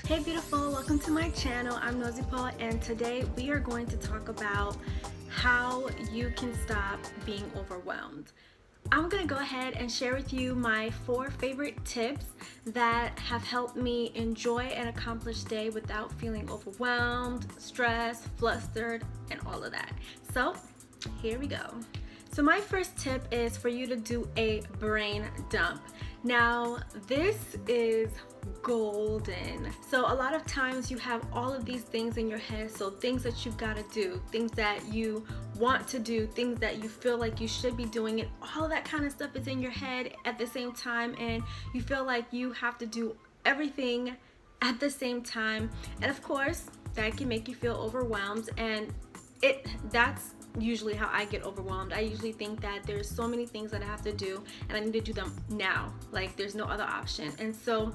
Hey beautiful, welcome to my channel. I'm Nozipho, and today we are going to talk about how you can stop being overwhelmed. I'm gonna go ahead and share with you my 4 favorite tips that have helped me enjoy and accomplish day without feeling overwhelmed, stressed, flustered, and all of that. So here we go. So my first tip is for you to do a brain dump. Now this is golden. So a lot of times you have all of these things in your head, so things that you've got to do, things that you want to do, things that you feel like you should be doing, and all that kind of stuff is in your head at the same time, and you feel like you have to do everything at the same time, and of course that can make you feel overwhelmed, and that's usually how I get overwhelmed. I usually think that there's so many things that I have to do and I need to do them now, like there's no other option. And so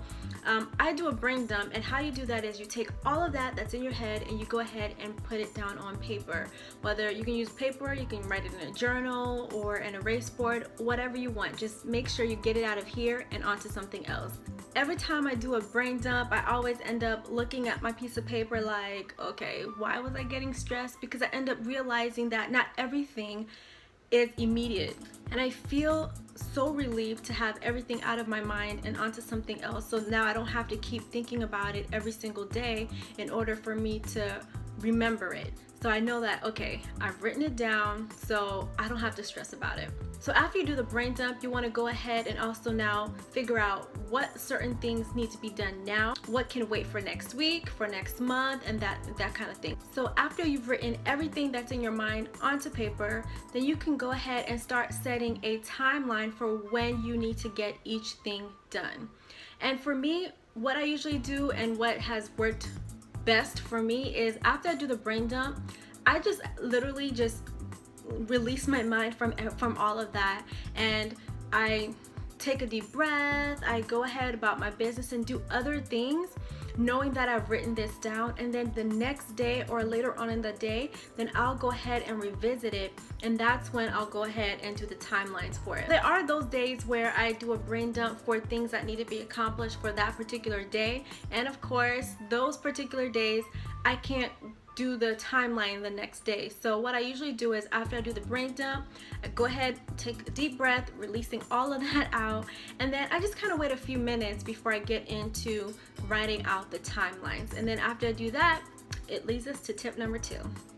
I do a brain dump, and how you do that is you take all of that's in your head and you go ahead and put it down on paper. Whether you can use paper, you can write it in a journal or an erase board, whatever you want. Just make sure you get it out of here and onto something else. Every time I do a brain dump, I always end up looking at my piece of paper like, okay, why was I getting stressed? Because I end up realizing that not everything is immediate. And I feel so relieved to have everything out of my mind and onto something else. So now I don't have to keep thinking about it every single day in order for me to remember it. So I know that, okay, I've written it down, so I don't have to stress about it. So after you do the brain dump, you want to go ahead and also now figure out what certain things need to be done now, what can wait for next week, for next month, and that kind of thing. So after you've written everything that's in your mind onto paper, then you can go ahead and start setting a timeline for when you need to get each thing done. And for me, what I usually do and what has worked best for me is after I do the brain dump, I just literally just release my mind from all of that, and I take a deep breath. I go ahead about my business and do other things, knowing that I've written this down, and then the next day or later on in the day, then I'll go ahead and revisit it, and that's when I'll go ahead and do the timelines for it. There are those days where I do a brain dump for things that need to be accomplished for that particular day, and of course those particular days I can't do the timeline the next day. So what I usually do is after I do the brain dump, I go ahead, take a deep breath, releasing all of that out, and then I just kind of wait a few minutes before I get into writing out the timelines. And then after I do that, it leads us to tip number 2,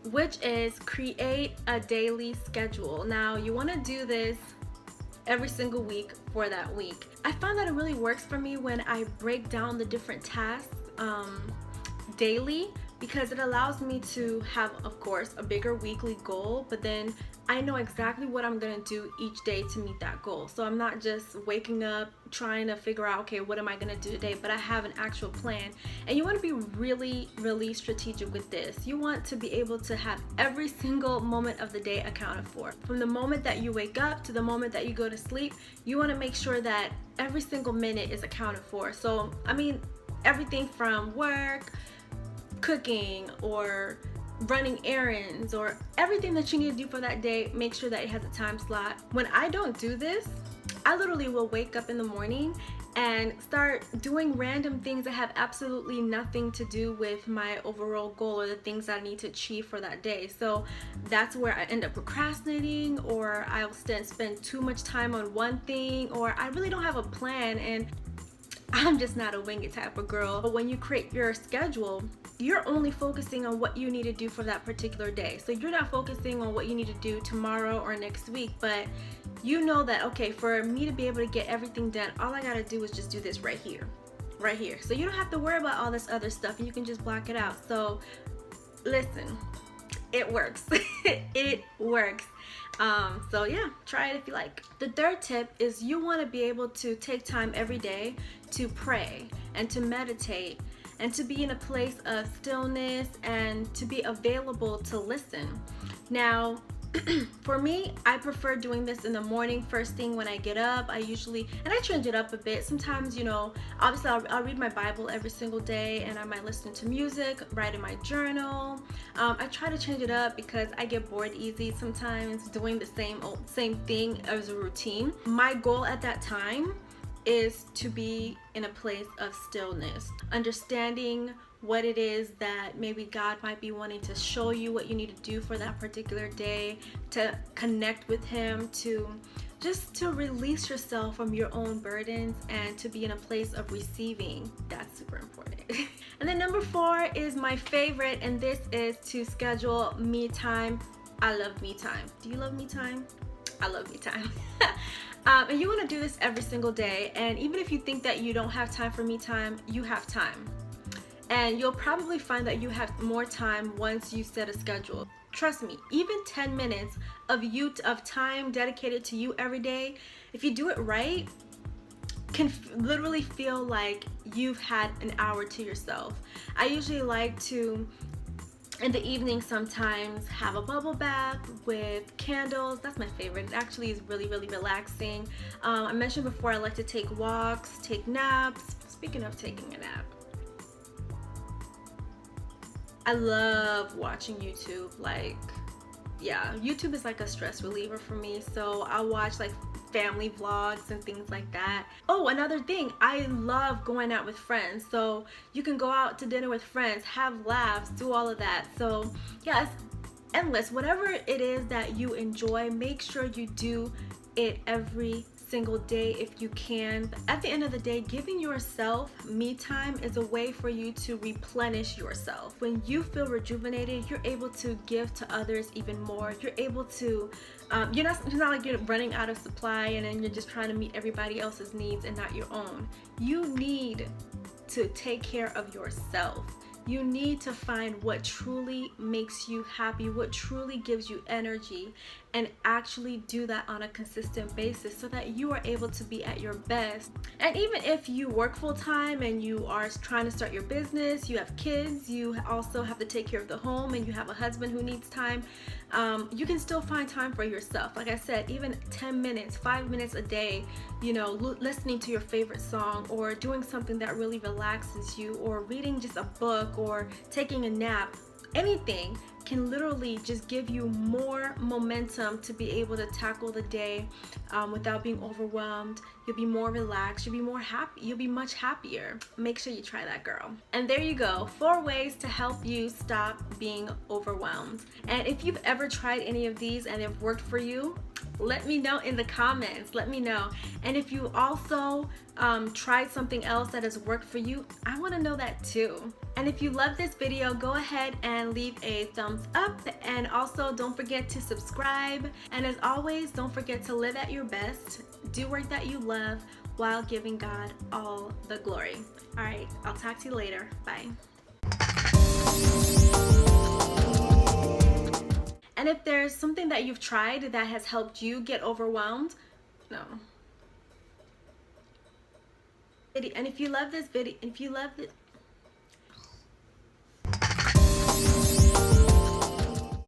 which is create a daily schedule. Now you want to do this every single week for that week. I find that it really works for me when I break down the different tasks daily, because it allows me to have, of course, a bigger weekly goal, but then I know exactly what I'm gonna do each day to meet that goal. So I'm not just waking up trying to figure out, okay, what am I gonna do today, but I have an actual plan. And you want to be really, really strategic with this. You want to be able to have every single moment of the day accounted for. From the moment that you wake up to the moment that you go to sleep, you want to make sure that every single minute is accounted for. So, I mean, everything from work, cooking, or running errands, or everything that you need to do for that day, make sure that it has a time slot. When I don't do this, I literally will wake up in the morning and start doing random things that have absolutely nothing to do with my overall goal or the things that I need to achieve for that day. So that's where I end up procrastinating, or I'll spend too much time on one thing, or I really don't have a plan, and I'm just not a wing it type of girl. But when you create your schedule, you're only focusing on what you need to do for that particular day. So you're not focusing on what you need to do tomorrow or next week, but you know that, okay, for me to be able to get everything done, all I gotta do is just do this right here. So you don't have to worry about all this other stuff, and you can just block it out. So listen, it works. It works. So yeah, try it if you like. The third tip is you want to be able to take time every day to pray and to meditate and to be in a place of stillness and to be available to listen. Now, for me, I prefer doing this in the morning, first thing when I get up. I change it up a bit. Sometimes, obviously I'll read my Bible every single day, and I might listen to music, write in my journal. I try to change it up because I get bored easy sometimes doing the same thing as a routine. My goal at that time is to be in a place of stillness, understanding what it is that maybe God might be wanting to show you, what you need to do for that particular day, to connect with Him, to just to release yourself from your own burdens and to be in a place of receiving. That's super important. And then number 4 is my favorite, and this is to schedule me time. I love me time. Do you love me time? I love me time. And you want to do this every single day. And even if you think that you don't have time for me time, you have time. And you'll probably find that you have more time once you set a schedule. Trust me, even 10 minutes of time dedicated to you every day, if you do it right, can literally feel like you've had an hour to yourself. I usually like to, in the evening sometimes, have a bubble bath with candles. That's my favorite. It actually is really, really relaxing. I mentioned before I like to take walks, take naps. Speaking of taking a nap, I love watching YouTube. Like, yeah, YouTube is like a stress reliever for me. So I watch like family vlogs and things like that. Oh, another thing, I love going out with friends. So you can go out to dinner with friends, have laughs, do all of that. So yeah, it's endless. Whatever it is that you enjoy, make sure you do it every single day if you can. But at the end of the day, giving yourself me time is a way for you to replenish yourself. When you feel rejuvenated, you're able to give to others even more. You're able to it's not like you're running out of supply and then you're just trying to meet everybody else's needs and not your own. You need to take care of yourself. You need to find what truly makes you happy, what truly gives you energy, and actually do that on a consistent basis so that you are able to be at your best. And even if you work full time and you are trying to start your business, you have kids, you also have to take care of the home, and you have a husband who needs time, you can still find time for yourself. Like I said, even 10 minutes, 5 minutes a day, listening to your favorite song, or doing something that really relaxes you, or reading just a book, or taking a nap. Anything can literally just give you more momentum to be able to tackle the day without being overwhelmed. You'll be more relaxed, you'll be more happy, you'll be much happier. Make sure you try that, girl. And there you go, 4 ways to help you stop being overwhelmed. And if you've ever tried any of these and they've worked for you, let me know in the comments. Let me know. And if you also tried something else that has worked for you, I want to know that too. And if you love this video, go ahead and leave a thumbs up, and also don't forget to subscribe. And as always, don't forget to live at your best, do work that you love while giving God all the glory. All right, I'll talk to you later. Bye. And if there's something that you've tried that has helped you get overwhelmed, no. And if you love this video,